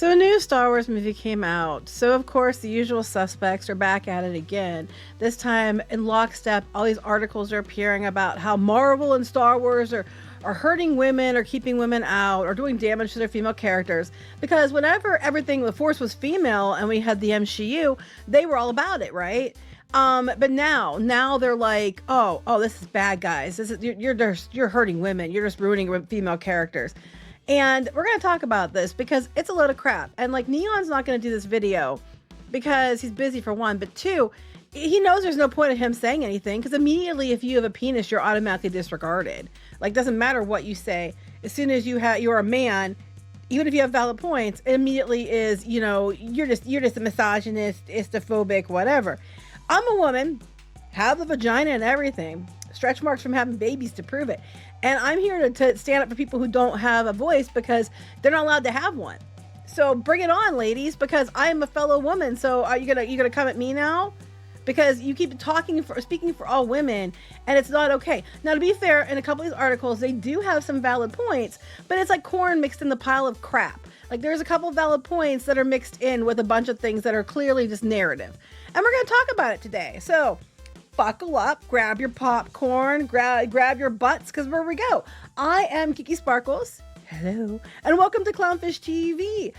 So a new Star Wars movie came out. So of course the usual suspects are back at it again. This time in lockstep, all these articles are appearing about how Marvel and Star Wars are hurting women or keeping women out or doing damage to their female characters. Because whenever everything, the Force was female and we had the MCU, they were all about it, right? But now they're like, oh, this is bad, guys. This is you're hurting women. You're just ruining female characters. And we're going to talk about this because it's a load of crap. And like Kneon's not going to do this video because he's busy for one, but two, he knows there's no point in him saying anything because immediately if you have a penis, you're automatically disregarded. Like doesn't matter what you say. As soon as you're a man, even if you have valid points, it immediately is, you're just a misogynist, istophobic, whatever. I'm a woman, have the vagina and everything, stretch marks from having babies to prove it. And I'm here to stand up for people who don't have a voice because they're not allowed to have one. So bring it on, ladies, because I'm a fellow woman. So are you gonna come at me now? Because you keep speaking for all women, and it's not okay. Now, to be fair, in a couple of these articles, they do have some valid points, but it's like corn mixed in the pile of crap. Like there's a couple of valid points that are mixed in with a bunch of things that are clearly just narrative. And we're gonna talk about it today. So buckle up, grab your popcorn, grab your butts, because where we go. I am Geeky Sparkles. Hello, and welcome to CLOWNFISH TV.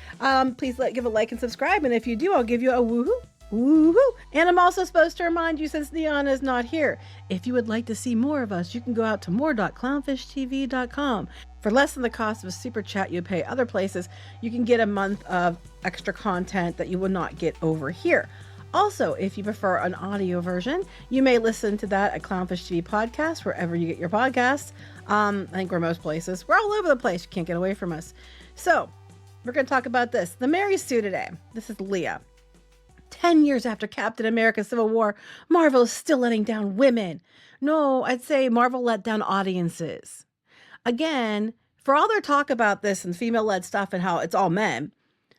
Please give a like and subscribe, and if you do, I'll give you a woohoo. Woohoo! And I'm also supposed to remind you, since Kneon is not here, if you would like to see more of us, you can go out to more.clownfishtv.com. For less than the cost of a super chat you pay other places, you can get a month of extra content that you will not get over here. Also, if you prefer an audio version, you may listen to that at CLOWNFISH TV Podcast, wherever you get your podcasts. I think we're most places. We're all over the place. You can't get away from us. So, we're going to talk about this. The Mary Sue today. This is Leah. 10 years after Captain America Civil War, Marvel is still letting down women. No, I'd say Marvel let down audiences. Again, for all their talk about this and female-led stuff and how it's all men,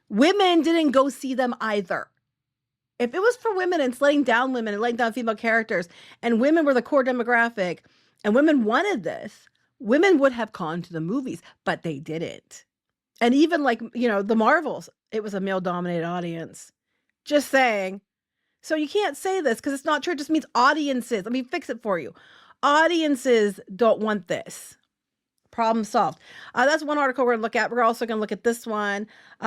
women didn't go see them either. If it was for women and it's letting down women and letting down female characters and women were the core demographic and women wanted this, women would have gone to the movies, but they didn't. And even like, the Marvels, it was a male-dominated audience. Just saying. So you can't say this because it's not true. It just means audiences. Let me fix it for you. Audiences don't want this. Problem solved. That's one article we're going to look at. We're also going to look at this one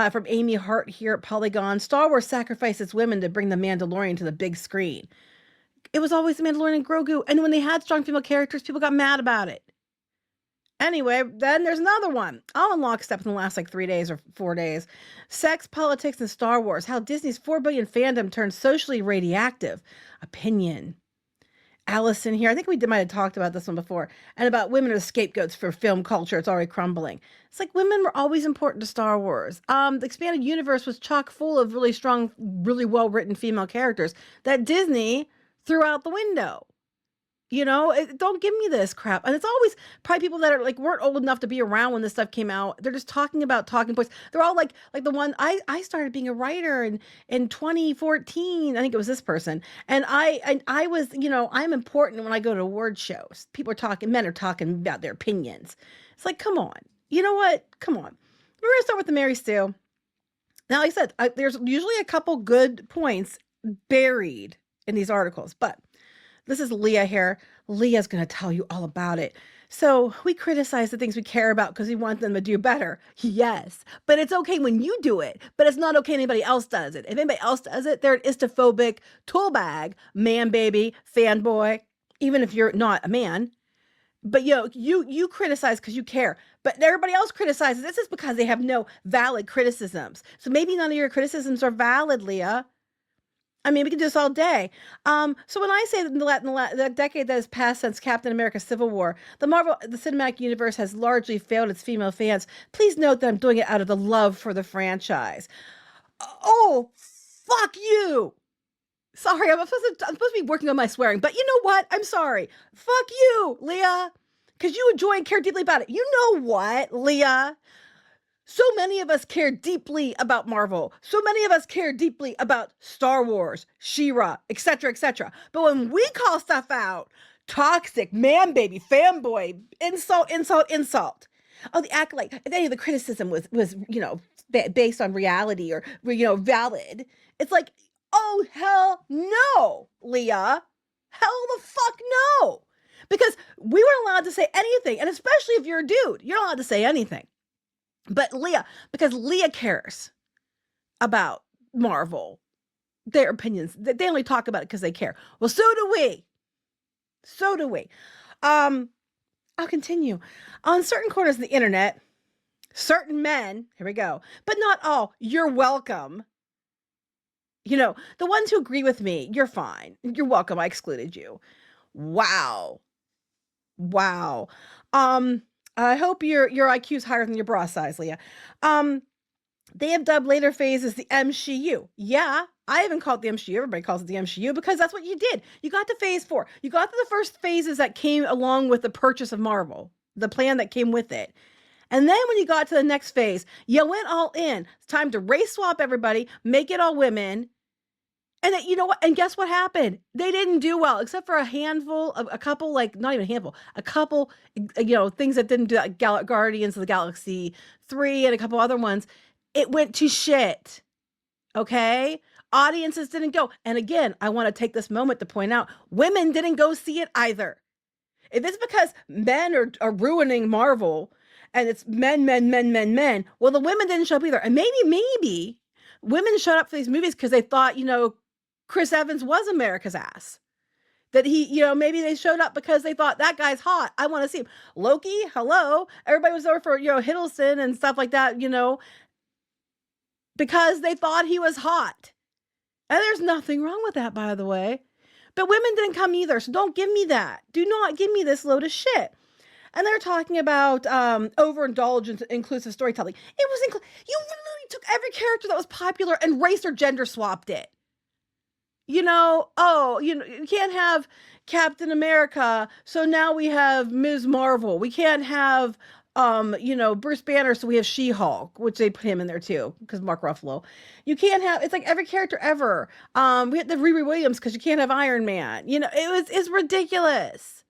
from Amy Hart here at Polygon. Star Wars sacrifices women to bring the Mandalorian to the big screen. It was always the Mandalorian and Grogu. And when they had strong female characters, people got mad about it. Anyway, then there's another one. All in lockstep in the last 3 days or 4 days. Sex, politics, and Star Wars. How Disney's 4 billion fandom turned socially radioactive. Opinion. Allison here. I think we might have talked about this one before. And about women as scapegoats for film culture. It's already crumbling. It's like women were always important to Star Wars. The expanded universe was chock full of really strong, really well-written female characters that Disney threw out the window. Don't give me this crap. And it's always probably people that are weren't old enough to be around when this stuff came out. They're just talking about talking points. They're all like the one I started being a writer in 2014. I think it was this person. And I was, I'm important when I go to award shows. Men are talking about their opinions. It's like, come on. You know what? Come on. We're going to start with the Mary Sue. Now, like I said, there's usually a couple good points buried in these articles, but this is Leah here. Leah's going to tell you all about it. So we criticize the things we care about because we want them to do better. Yes, but it's okay when you do it, but it's not okay anybody else does it. If anybody else does it, they're an istophobic tool bag, man baby, fanboy, even if you're not a man. But you criticize because you care, but everybody else criticizes. This is because they have no valid criticisms. So maybe none of your criticisms are valid, Leah. I mean, we can do this all day. So when I say that in the decade that has passed since Captain America Civil War, the cinematic universe has largely failed its female fans, please note that I'm doing it out of the love for the franchise. Oh, fuck you. Sorry, I'm supposed to be working on my swearing, but you know what? I'm sorry. Fuck you, Leah, because you enjoy and care deeply about it. You know what, Leah? So many of us care deeply about Marvel. So many of us care deeply about Star Wars, She-Ra, etc., etc. But when we call stuff out, toxic, man baby, fanboy, insult, insult, insult. Oh, the act like if any of the criticism was based on reality or valid. It's like, oh hell no, Leah, hell the fuck no, because we weren't allowed to say anything, and especially if you're a dude, you're not allowed to say anything. But Leah, because Leah cares about Marvel, their opinions, they only talk about it because they care. Well, so do we. So do we. I'll continue. On certain corners of the internet, certain men, here we go, but not all, you're welcome. The ones who agree with me, you're fine. You're welcome. I excluded you. Wow. Wow. I hope your IQ is higher than your bra size, Leah. They have dubbed later phases the MCU. Yeah, I haven't called it the MCU. Everybody calls it the MCU because that's what you did. You got to phase 4. You got to the first phases that came along with the purchase of Marvel, the plan that came with it. And then when you got to the next phase, you went all in. It's time to race swap everybody, make it all women. And you know what? And guess what happened? They didn't do well, except for a couple, like not even a handful, a couple, things that didn't do that. Guardians of the Galaxy 3 and a couple other ones. It went to shit. Okay? Audiences didn't go. And again, I want to take this moment to point out, women didn't go see it either. If it's because men are ruining Marvel and it's men, well, the women didn't show up either. And maybe women showed up for these movies because they thought, Chris Evans was America's ass. That he, maybe they showed up because they thought that guy's hot. I want to see him. Loki, hello. Everybody was there for, Hiddleston and stuff like that, because they thought he was hot. And there's nothing wrong with that, by the way. But women didn't come either, so don't give me that. Do not give me this load of shit. And they're talking about overindulgence, inclusive storytelling. It was you literally took every character that was popular and race or gender swapped it. You can't have Captain America, so now we have Ms. Marvel. We can't have Bruce Banner, so we have She-Hulk, which they put him in there too, because Mark Ruffalo. You can't have, it's like every character ever. We had the Riri Williams because you can't have Iron Man. It's ridiculous.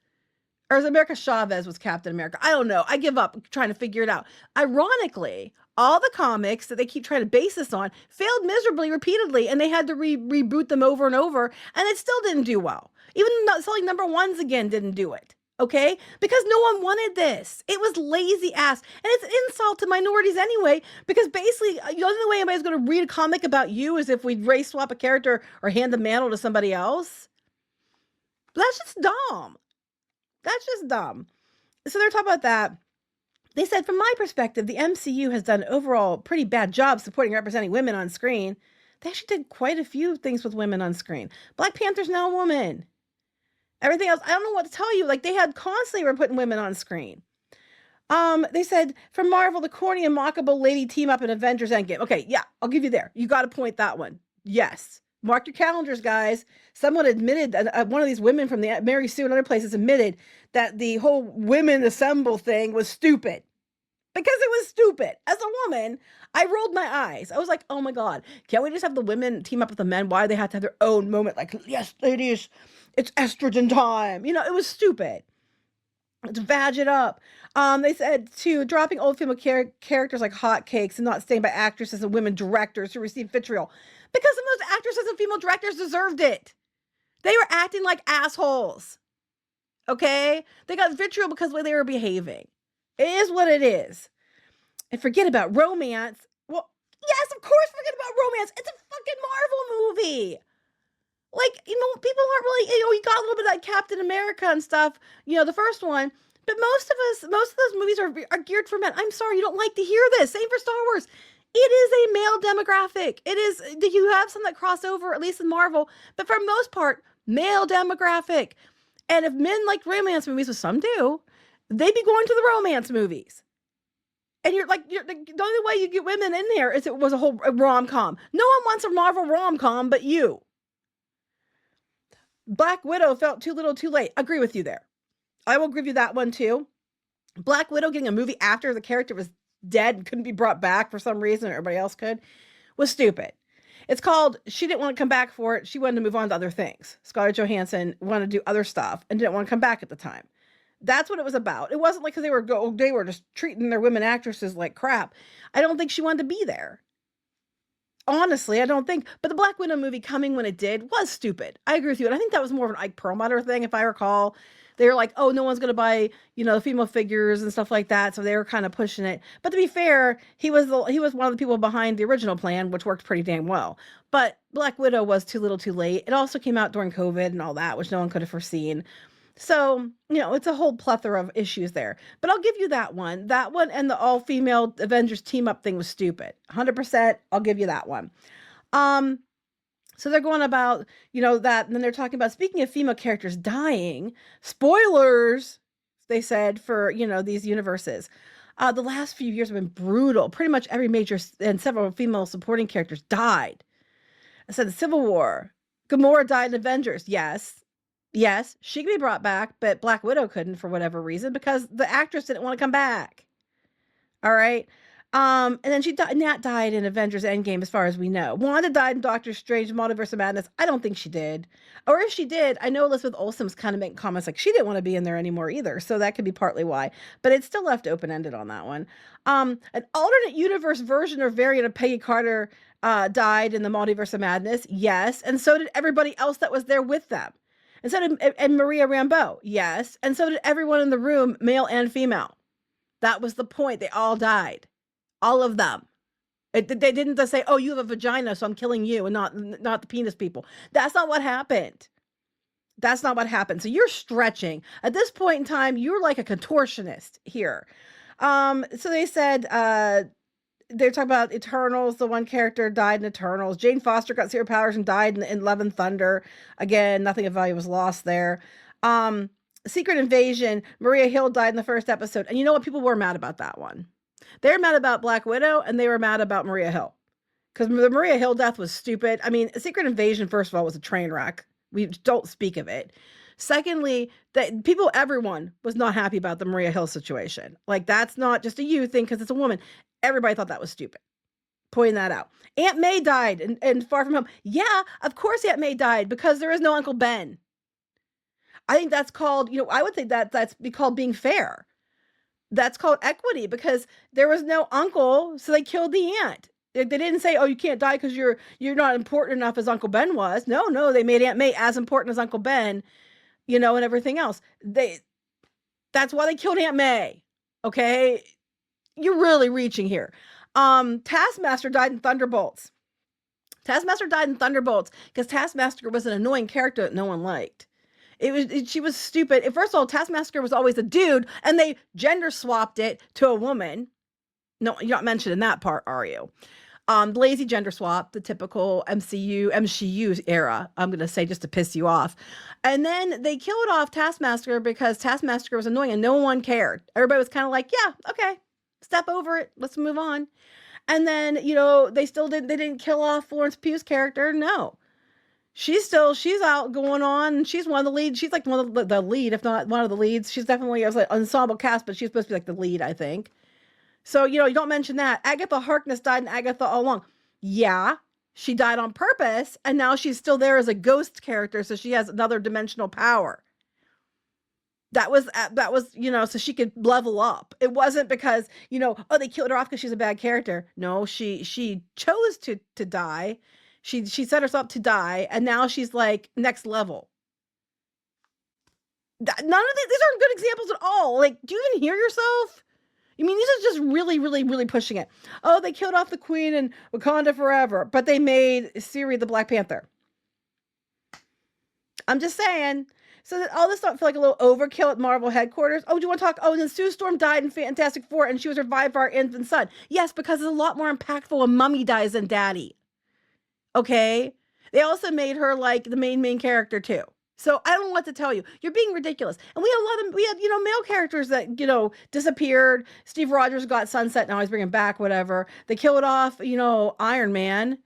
Or as America Chavez was Captain America. I don't know. I give up trying to figure it out. Ironically, all the comics that they keep trying to base this on failed miserably repeatedly, and they had to reboot them over and over, and it still didn't do well. Even selling number ones again didn't do it. Okay? Because no one wanted this. It was lazy ass. And it's an insult to minorities anyway, because basically the only way anybody's going to read a comic about you is if we race swap a character or hand the mantle to somebody else. But that's just dumb. That's just dumb. So they're talking about that. They said, from my perspective, the MCU has done an overall pretty bad job supporting and representing women on screen. They actually did quite a few things with women on screen. Black Panther's now a woman. Everything else, I don't know what to tell you. Like, they had constantly were putting women on screen. They said, from Marvel, the corny and mockable lady team up in Avengers Endgame. Okay, yeah, I'll give you there. You got to point that one. Yes. Mark your calendars, guys. Someone admitted, one of these women from the Mary Sue and other places admitted that the whole women assemble thing was stupid. Because it was stupid. As a woman, I rolled my eyes. I was like, oh my God, can't we just have the women team up with the men? Why do they have to have their own moment? Like, yes, ladies, it's estrogen time. It was stupid. To badge it up. They said, too, dropping old female characters like hotcakes and not staying by actresses and women directors who received vitriol. Because some of those actresses and female directors deserved it. They were acting like assholes. Okay? They got vitriol because of the way they were behaving. It is what it is. And forget about romance. Well, yes, of course, forget about romance. It's a fucking Marvel movie. Like, people aren't really, you got a little bit of like Captain America and stuff, the first one. But most of those movies are geared for men. I'm sorry, you don't like to hear this. Same for Star Wars. It is a male demographic. It is, you have some that cross over, at least in Marvel, but for the most part, male demographic. And if men like romance movies, which some do, they'd be going to the romance movies. And you're the only way you get women in there is it was a whole rom-com. No one wants a Marvel rom-com but you. Black Widow felt too little too late. Agree with you there. I will give you that one too. Black Widow getting a movie after the character was dead and couldn't be brought back for some reason, or everybody else could, was stupid. It's called, she didn't want to come back for it. She wanted to move on to other things. Scarlett Johansson wanted to do other stuff and didn't want to come back at the time. That's what it was about. It wasn't like because they were just treating their women actresses like crap. I don't think she wanted to be there. Honestly, I don't think. But the Black Widow movie coming when it did was stupid. I agree with you. And I think that was more of an Ike Perlmutter thing, if I recall. They were like, oh, no one's going to buy, the female figures and stuff like that. So they were kind of pushing it. But to be fair, he was one of the people behind the original plan, which worked pretty damn well. But Black Widow was too little too late. It also came out during COVID and all that, which no one could have foreseen. So, it's a whole plethora of issues there. But I'll give you that one. That one and the all-female Avengers team-up thing was stupid. 100%, I'll give you that one. So they're going about, that, and then they're talking about, speaking of female characters dying, spoilers, they said, for, these universes. The last few years have been brutal. Pretty much every major and several female supporting characters died. I said the Civil War. Gamora died in Avengers. Yes, she could be brought back, but Black Widow couldn't for whatever reason because the actress didn't want to come back. All right. And then Nat died in Avengers Endgame, as far as we know. Wanda died in Doctor Strange Multiverse of Madness. I don't think she did. Or if she did, I know Elizabeth Olsen was kind of making comments like she didn't want to be in there anymore either. So that could be partly why. But it's still left open-ended on that one. An alternate universe version or variant of Peggy Carter died in the Multiverse of Madness. Yes. And so did everybody else that was there with them. And so did Maria Rambeau. Yes. And so did everyone in the room, male and female. That was the point. They all died. All of them. They didn't just say, oh, you have a vagina, so I'm killing you, and not the penis people. That's not what happened. That's not what happened. So you're stretching. At this point in time, you're like a contortionist here. So they said, they're talking about Eternals. The one character died in Eternals. Jane Foster got superpowers and died in Love and Thunder. Again, nothing of value was lost there. Secret Invasion. Maria Hill died in the first episode. And you know what? People were mad about that one. They were mad about Black Widow, and they were mad about Maria Hill. Because the Maria Hill death was stupid. I mean, Secret Invasion, first of all, was a train wreck. We don't speak of it. Secondly, everyone was not happy about the Maria Hill situation. Like, that's not just a you thing because it's a woman. Everybody thought that was stupid. Pointing that out. Aunt May died in Far From Home. Yeah, of course Aunt May died because there is no Uncle Ben. I think that's called, I would say that's called being fair. That's called equity because there was no uncle, so they killed the aunt. They didn't say, oh, you can't die because you're not important enough as Uncle Ben was. No, they made Aunt May as important as Uncle Ben, and everything else. That's why they killed Aunt May. Okay? You're really reaching here. Taskmaster died in Thunderbolts. Taskmaster died in Thunderbolts because Taskmaster was an annoying character that no one liked. She was stupid. First of all, Taskmaster was always a dude, and they gender swapped it to a woman. No, you're not mentioning that part, are you? Lazy gender swap, the typical MCU era, I'm going to say, just to piss you off. And then they killed off Taskmaster because Taskmaster was annoying and no one cared. Everybody was kind of like, yeah, okay, step over it. Let's move on. And then, they didn't kill off Florence Pugh's character. No. She's out going on. She's one of the leads. She's like one of the lead, if not one of the leads. She's definitely, I was like ensemble cast, but she's supposed to be like the lead, I think. So, you don't mention that. Agatha Harkness died in Agatha All Along. Yeah, she died on purpose, and now she's still there as a ghost character, so she has another dimensional power. That was, so she could level up. It wasn't because, oh, they killed her off because she's a bad character. No, she chose to die. She set herself up to die, and now she's like next level. None of these aren't good examples at all. Like, do you even hear yourself? I mean, these are just really, really, really pushing it. Oh, they killed off the Queen in Wakanda Forever, but they made Shuri the Black Panther. I'm just saying. So that all this don't feel like a little overkill at Marvel headquarters. Oh, do you want to talk? Oh, and then Sue Storm died in Fantastic Four, and she was revived for our infant son. Yes, because it's a lot more impactful when Mummy dies than Daddy. Okay? They also made her like the main character too. So I don't know what to tell you. You're being ridiculous. And we had male characters that, disappeared. Steve Rogers got sunset. Now he's bringing back whatever. They killed off, Iron Man.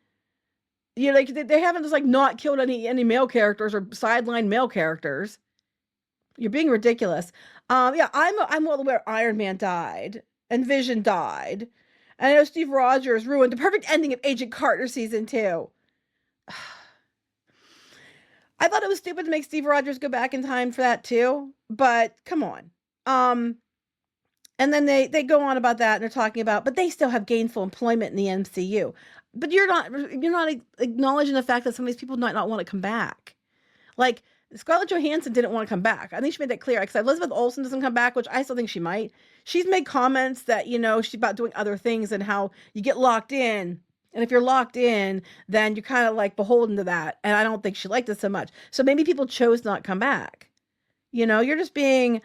They haven't just like not killed any male characters or sidelined male characters. You're being ridiculous. I'm well aware Iron Man died and Vision died. And I know Steve Rogers ruined the perfect ending of Agent Carter season 2. I thought it was stupid to make Steve Rogers go back in time for that too, but come on. Um, and then they go on about that and they're talking about, but they still have gainful employment in the MCU. But you're not acknowledging the fact that some of these people might not want to come back. Like Scarlett Johansson didn't want to come back. I think she made that clear. Because Elizabeth Olsen doesn't come back, which I still think she might. She's made comments that she's about doing other things and how you get locked in. And if you're locked in, then you're kind of like beholden to that. And I don't think she liked it so much. So maybe people chose not to come back. You're just being,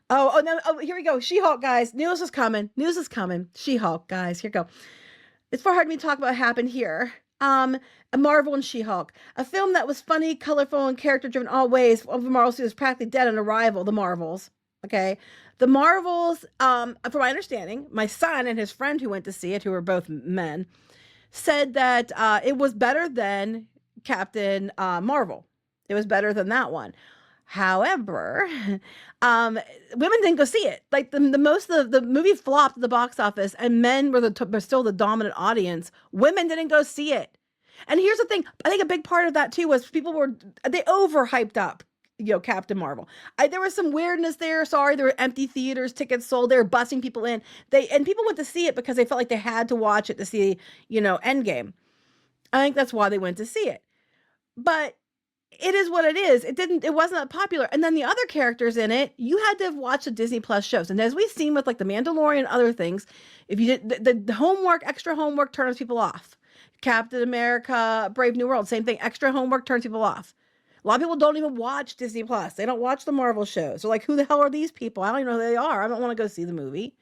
oh, no, oh, here we go. She-Hulk, guys. News is coming. News is coming. She-Hulk, guys. Here we go. It's far hard for me to talk about what happened here. Marvel and She-Hulk, a film that was funny, colorful, and character-driven all ways. Of the Marvel studios practically dead on arrival. The Marvels, okay. The Marvels, from my understanding, my son and his friend who went to see it, who were both men, said that it was better than Captain Marvel. It was better than that one. However, women didn't go see it. Like the most of the movie flopped at the box office, and men were still the dominant audience. Women didn't go see it. And here's the thing: I think a big part of that too was they overhyped up, Captain Marvel. There was some weirdness there. Sorry, there were empty theaters, tickets sold. They were busing people in. And people went to see it because they felt like they had to watch it to see, Endgame. I think that's why they went to see it. But it is what it is. It wasn't that popular. And then the other characters in it, you had to have watched the Disney Plus shows. And as we've seen with like the Mandalorian and other things, if you did the homework, extra homework turns people off. Captain America, Brave New World, same thing. Extra homework turns people off. A lot of people don't even watch Disney Plus. They don't watch the Marvel shows. They're like, who the hell are these people? I don't even know who they are. I don't want to go see the movie.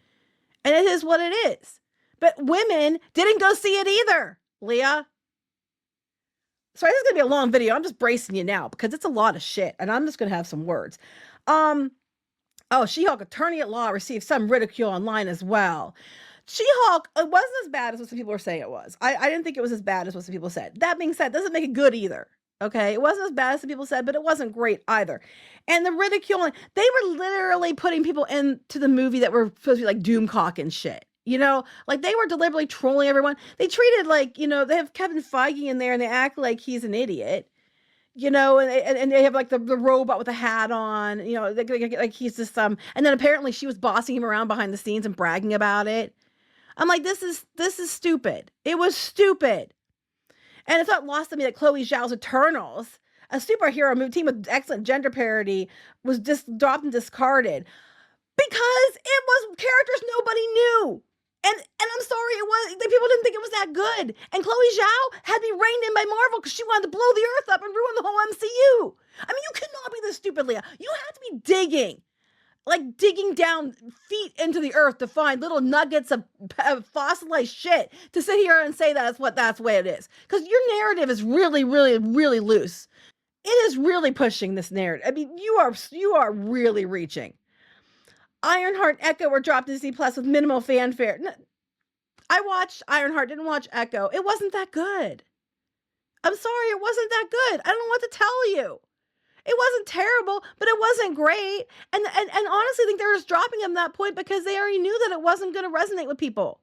And it is what it is. But women didn't go see it either, Leah. Sorry, this is going to be a long video. I'm just bracing you now because it's a lot of shit. And I'm just going to have some words. She-Hulk attorney at law received some ridicule online as well. She-Hulk, it wasn't as bad as what some people were saying it was. I didn't think it was as bad as what some people said. That being said, doesn't make it good either. Okay, it wasn't as bad as some people said, but it wasn't great either. And the ridicule, they were literally putting people into the movie that were supposed to be like Doomcock and shit. Like they were deliberately trolling everyone. They treated like, they have Kevin Feige in there and they act like he's an idiot. And they have like the robot with a hat on, like he's just and then apparently she was bossing him around behind the scenes and bragging about it. I'm like, this is stupid. It was stupid. And it's not lost on me that Chloe Zhao's Eternals, a superhero movie team with excellent gender parity, was just dropped and discarded because it was characters nobody knew. And I'm sorry, people didn't think it was that good. And Chloe Zhao had to be reined in by Marvel because she wanted to blow the earth up and ruin the whole MCU. I mean, you cannot be this stupid, Leah. You have to be digging down feet into the earth to find little nuggets of fossilized shit to sit here and say that's the way it is. Because your narrative is really, really, really loose. It is really pushing this narrative. I mean, you are really reaching. Ironheart and Echo were dropped to Disney Plus with minimal fanfare. I watched Ironheart, didn't watch Echo. It wasn't that good. I'm sorry, it wasn't that good. I don't know what to tell you. It wasn't terrible, but it wasn't great. And honestly, I think they're just dropping them at that point because they already knew that it wasn't going to resonate with people.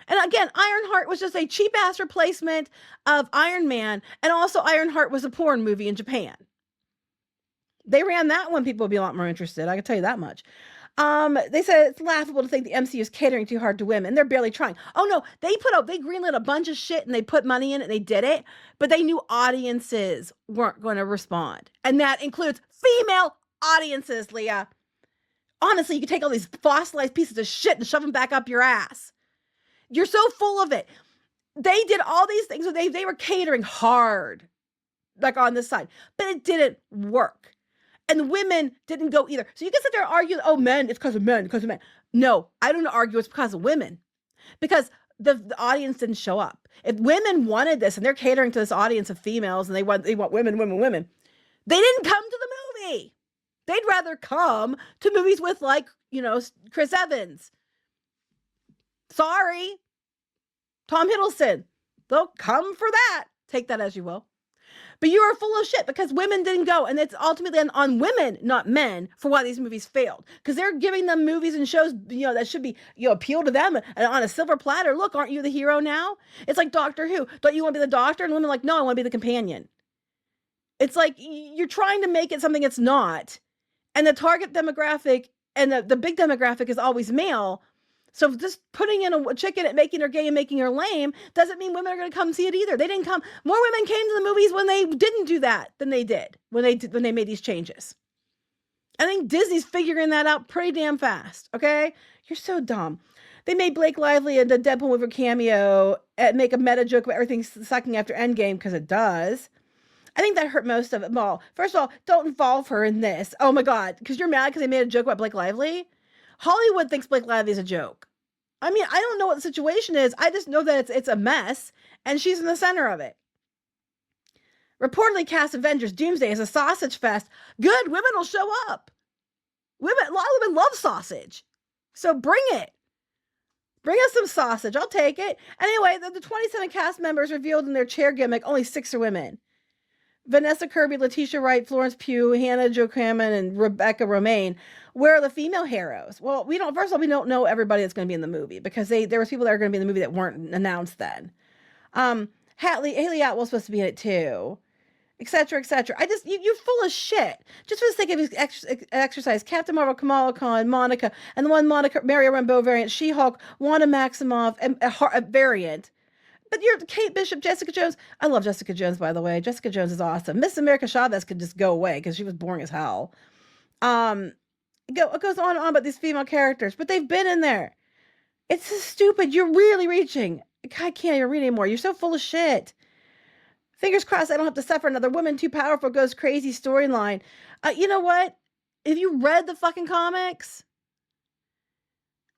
And again, Ironheart was just a cheap-ass replacement of Iron Man. And also, Ironheart was a porn movie in Japan. They ran that one, people would be a lot more interested. I can tell you that much. They said it's laughable to think the MCU is catering too hard to women. They're barely trying. Oh no, they greenlit a bunch of shit and they put money in it and they did it, but they knew audiences weren't going to respond. And that includes female audiences, Leah. Honestly, you can take all these fossilized pieces of shit and shove them back up your ass. You're so full of it. They did all these things. So they were catering hard, like on this side, but it didn't work. And women didn't go either. So you can sit there and argue, oh, men, it's because of men, No, I don't argue it's because of women. Because the audience didn't show up. If women wanted this and they're catering to this audience of females and they want women, they didn't come to the movie. They'd rather come to movies with like, Chris Evans. Sorry. Tom Hiddleston. They'll come for that. Take that as you will. But you are full of shit because women didn't go. And it's ultimately on women, not men, for why these movies failed. Because they're giving them movies and shows, that should be, appeal to them and on a silver platter. Look, aren't you the hero now? It's like Doctor Who. Don't you want to be the doctor? And women are like, no, I want to be the companion. It's like you're trying to make it something it's not. And the target demographic and the big demographic is always male. So just putting in a chick in it, making her gay and making her lame, doesn't mean women are going to come see it either. They didn't come. More women came to the movies when they didn't do that than they did when they made these changes. I think Disney's figuring that out pretty damn fast. Okay, you're so dumb. They made Blake Lively and the Deadpool with her cameo and make a meta joke about everything sucking after Endgame because it does. I think that hurt most of it all. First of all, don't involve her in this. Oh my God, because you're mad because they made a joke about Blake Lively? Hollywood thinks Blake Lively is a joke. I mean, I don't know what the situation is. I just know that it's a mess, and she's in the center of it. Reportedly cast Avengers Doomsday as a sausage fest. Good, women will show up. A lot of women love sausage. So bring it. Bring us some sausage. I'll take it. Anyway, the 27 cast members revealed in their chair gimmick, only 6 are women. Vanessa Kirby, Letitia Wright, Florence Pugh, Hannah Jo Craman, and Rebecca Romaine. Where are the female heroes? Well, first of all, we don't know everybody that's going to be in the movie because there was people that are going to be in the movie that weren't announced then. Haley Atwell's supposed to be in it too, etc., etc. You're full of shit. Just for the sake of exercise, Captain Marvel, Kamala Khan, Monica, and the one Maria Rambeau variant, She-Hulk, Wanda Maximoff, and a variant. But you're Kate Bishop, Jessica Jones. I love Jessica Jones, by the way. Jessica Jones is awesome. Miss America Chavez could just go away because she was boring as hell. It goes on and on about these female characters, but they've been in there. It's so stupid. You're really reaching. I can't even read anymore. You're so full of shit. Fingers crossed I don't have to suffer another woman too powerful goes crazy storyline. You know what? If you read the fucking comics,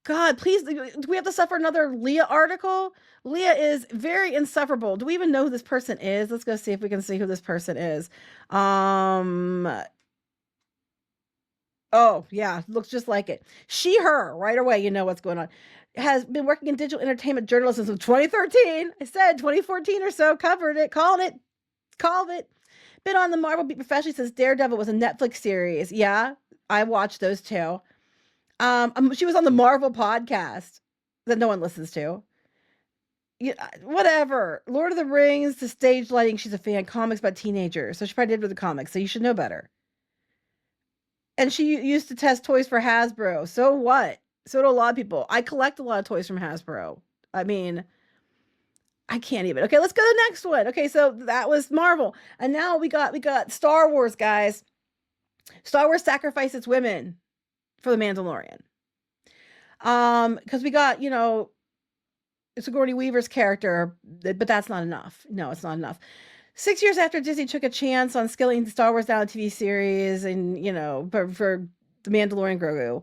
God, please, do we have to suffer another Leah article? Leah is very insufferable. Do we even know who this person is? Let's go see if we can see who this person is. Oh, yeah, looks just like it. She, her, right away, you know what's going on. Has been working in digital entertainment journalism since 2013. I said 2014 or so, covered it, called it. Been on the Marvel beat professionally since Daredevil was a Netflix series. Yeah, I watched those too. She was on the Marvel podcast that no one listens to. Yeah, whatever. Lord of the Rings to stage lighting. She's a fan. Comics about teenagers. So she probably did with the comics. So you should know better. And she used to test toys for Hasbro. So what? So do a lot of people. I collect a lot of toys from Hasbro. I mean, I can't even. Okay, let's go to the next one. Okay, so that was Marvel. And now we got Star Wars, guys. Star Wars sacrifices women for the Mandalorian. Because we got, Sigourney Weaver's character, but that's not enough. No, it's not enough. 6 years after Disney took a chance on scaling Star Wars down a TV series and, for The Mandalorian Grogu,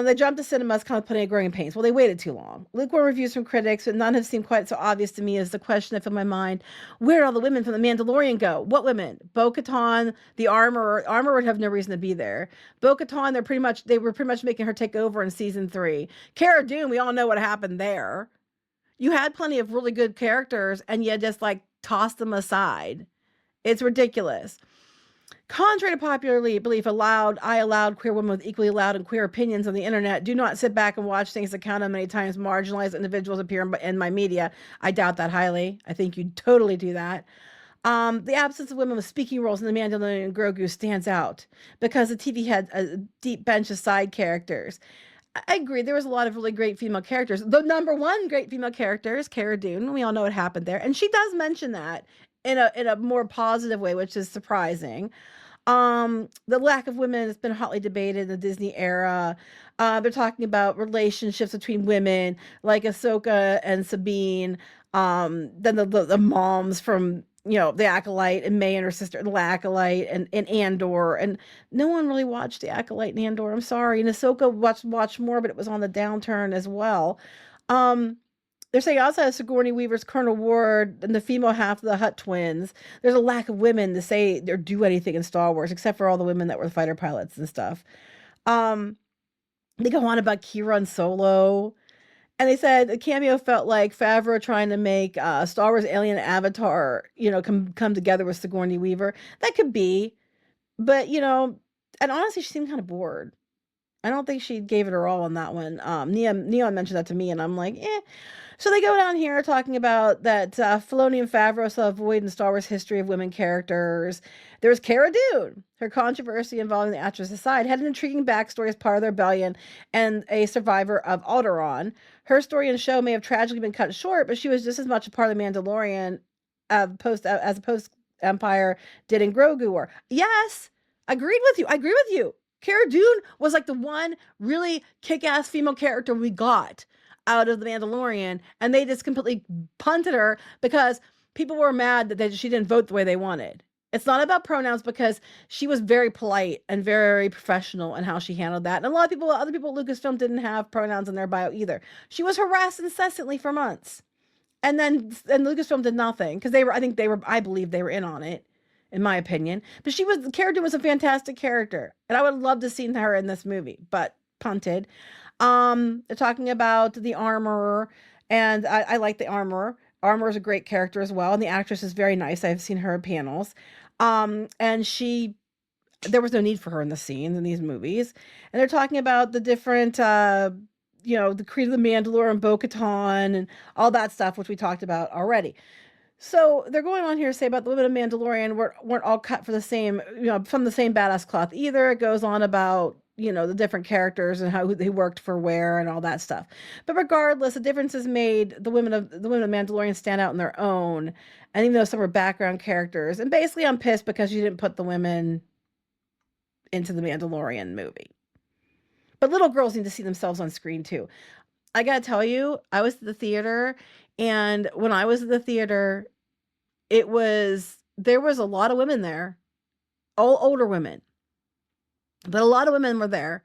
they jumped to cinemas kind of putting a growing pains. Well, they waited too long. Lukewarm reviews from critics, but none have seemed quite so obvious to me as the question that's in my mind. Where did all the women from The Mandalorian go? What women? Bo-Katan, the Armorer. Armorer would have no reason to be there. Bo-Katan, they were pretty much making her take over in season 3. Cara Dune, we all know what happened there. You had plenty of really good characters, and you just tossed them aside. It's ridiculous. Contrary to popular belief, I allowed queer women with equally loud and queer opinions on the internet. Do not sit back and watch things that count how many times marginalized individuals appear in my media. I doubt that highly. I think you totally do that. The absence of women with speaking roles in The Mandalorian and Grogu stands out because the TV had a deep bench of side characters. I agree. There was a lot of really great female characters. The number one great female character is Cara Dune. We all know what happened there. And she does mention that in a more positive way, which is surprising. The lack of women has been hotly debated in the Disney era. They're talking about relationships between women like Ahsoka and Sabine. Then the moms from The Acolyte and May and her sister and The Acolyte and Andor. And no one really watched The Acolyte and Andor. I'm sorry. And Ahsoka watched more, but it was on the downturn as well. They're saying outside of Sigourney Weaver's Colonel Ward and the female half of the Hutt twins, there's a lack of women to say or do anything in Star Wars, except for all the women that were fighter pilots and stuff. They go on about Kira and Solo. And they said the cameo felt like Favreau trying to make Star Wars Alien Avatar, come together with Sigourney Weaver. That could be. But, and honestly, she seemed kind of bored. I don't think she gave it her all on that one. Neon mentioned that to me, and I'm like, eh. So they go down here talking about that Filoni and Favreau saw a void in Star Wars history of women characters. There's Cara Dune. Her controversy involving the actress aside, had an intriguing backstory as part of the rebellion and a survivor of Alderaan. Her story in the show may have tragically been cut short, but she was just as much a part of the Mandalorian as a post-Empire did in Grogu War. Yes, agreed with you. I agree with you. Cara Dune was like the one really kick-ass female character we got out of The Mandalorian, and they just completely punted her because people were mad that she didn't vote the way they wanted. It's not about pronouns because she was very polite and very professional in how she handled that. And a lot of people, other people at Lucasfilm didn't have pronouns in their bio either. She was harassed incessantly for months. And Lucasfilm did nothing because I believe they were in on it, in my opinion. But Cara Dune was a fantastic character. And I would love to see her in this movie, but punted. They're talking about the Armorer, and I like the Armorer. Armorer is a great character as well, and the actress is very nice. I've seen her at panels. And there was no need for her in the scenes in these movies. And they're talking about the different, the Creed of the Mandalore and Bo-Katan and all that stuff, which we talked about already. So they're going on here to say about the women of Mandalorian weren't all cut for the same, from the same badass cloth either. It goes on about, the different characters and how they worked for where and all that stuff. But regardless, the differences made the women of Mandalorian stand out on their own. And even though some were background characters, and basically I'm pissed because you didn't put the women into the Mandalorian movie. But little girls need to see themselves on screen too. I gotta tell you, I was at the theater, and when I was at the theater, there was a lot of women there, all older women. But a lot of women were there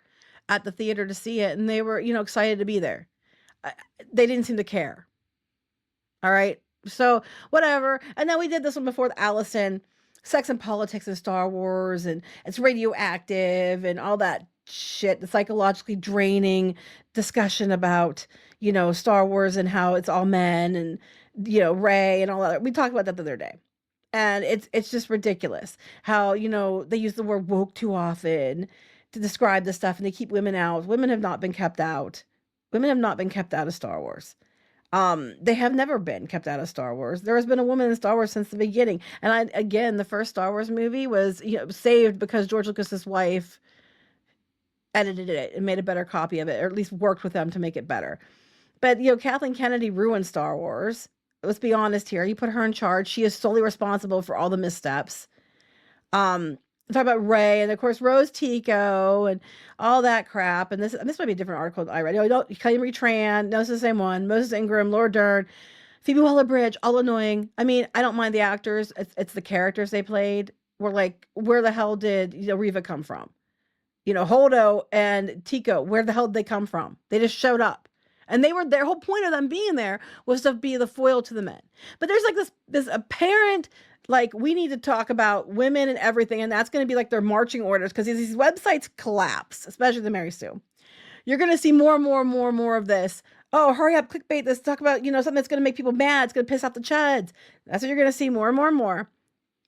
at the theater to see it, and they were, excited to be there. They didn't seem to care. All right. So whatever. And then we did this one before with Allison, sex and politics in Star Wars, and it's radioactive and all that shit, the psychologically draining discussion about, Star Wars and how it's all men and, Rey and all that. We talked about that the other day. And it's just ridiculous how, they use the word woke too often to describe this stuff, and they keep women out. Women have not been kept out. Women have not been kept out of Star Wars. They have never been kept out of Star Wars. There has been a woman in Star Wars since the beginning. And again, the first Star Wars movie was, saved because George Lucas's wife edited it and made a better copy of it, or at least worked with them to make it better. But, Kathleen Kennedy ruined Star Wars. Let's be honest here. You put her in charge. She is solely responsible for all the missteps. Talk about Rey, and of course Rose Tico and all that crap. And this might be a different article I read. Kelly Marie Tran, no, it's the same one. Moses Ingram, Laura Dern, Phoebe Waller-Bridge, all annoying. I mean, I don't mind the actors. It's the characters they played. We're like, where the hell did Reva come from? Holdo and Tico, where the hell did they come from? They just showed up. And their whole point of them being there was to be the foil to the men. But there's like this apparent, like, we need to talk about women and everything. And that's going to be like their marching orders, because these websites collapse, especially the Mary Sue. You're going to see more and more and more and more of this. Oh, hurry up, clickbait this, talk about, something that's going to make people mad. It's going to piss off the chuds. That's what you're going to see more and more and more.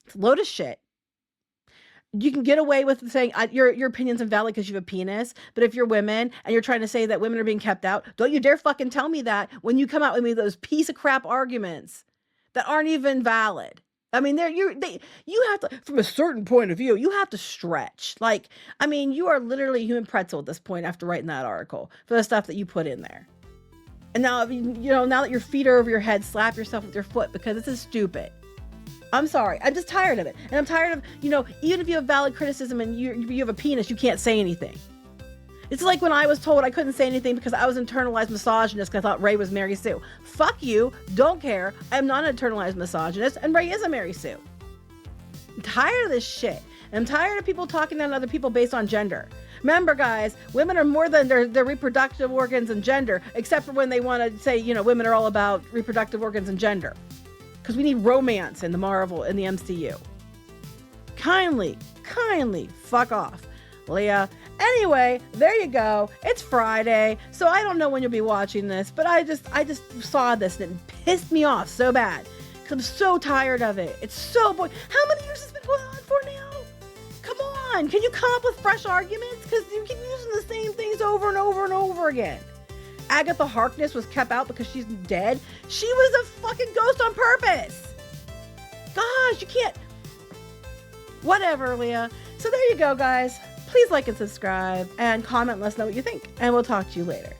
It's a load of shit. You can get away with saying your opinion's invalid because you have a penis. But if you're women and you're trying to say that women are being kept out, don't you dare fucking tell me that when you come out with me those piece of crap arguments that aren't even valid. I mean, you have to, from a certain point of view, you have to stretch. Like, I mean, you are literally a human pretzel at this point after writing that article for the stuff that you put in there. And now, now that your feet are over your head, slap yourself with your foot, because this is stupid. I'm sorry. I'm just tired of it. And I'm tired of, even if you have valid criticism and you have a penis, you can't say anything. It's like when I was told I couldn't say anything because I was internalized misogynist because I thought Rey was Mary Sue. Fuck you. Don't care. I'm not an internalized misogynist, and Rey is a Mary Sue. I'm tired of this shit. And I'm tired of people talking down other people based on gender. Remember, guys, women are more than their reproductive organs and gender, except for when they want to say, women are all about reproductive organs and gender. Because we need romance in the Marvel, in the MCU. Kindly fuck off, Leah. Anyway, there you go. It's Friday, so I don't know when you'll be watching this, but I just saw this and it pissed me off so bad because I'm so tired of it. It's so boring. How many years has it been going on for now? Come on. Can you come up with fresh arguments? Because you keep using the same things over and over and over again. Agatha Harkness was kept out because she's dead. She was a fucking ghost on purpose. Gosh, you can't. Whatever, Leah. So there you go, guys. Please like and subscribe and comment and let us know what you think. And we'll talk to you later.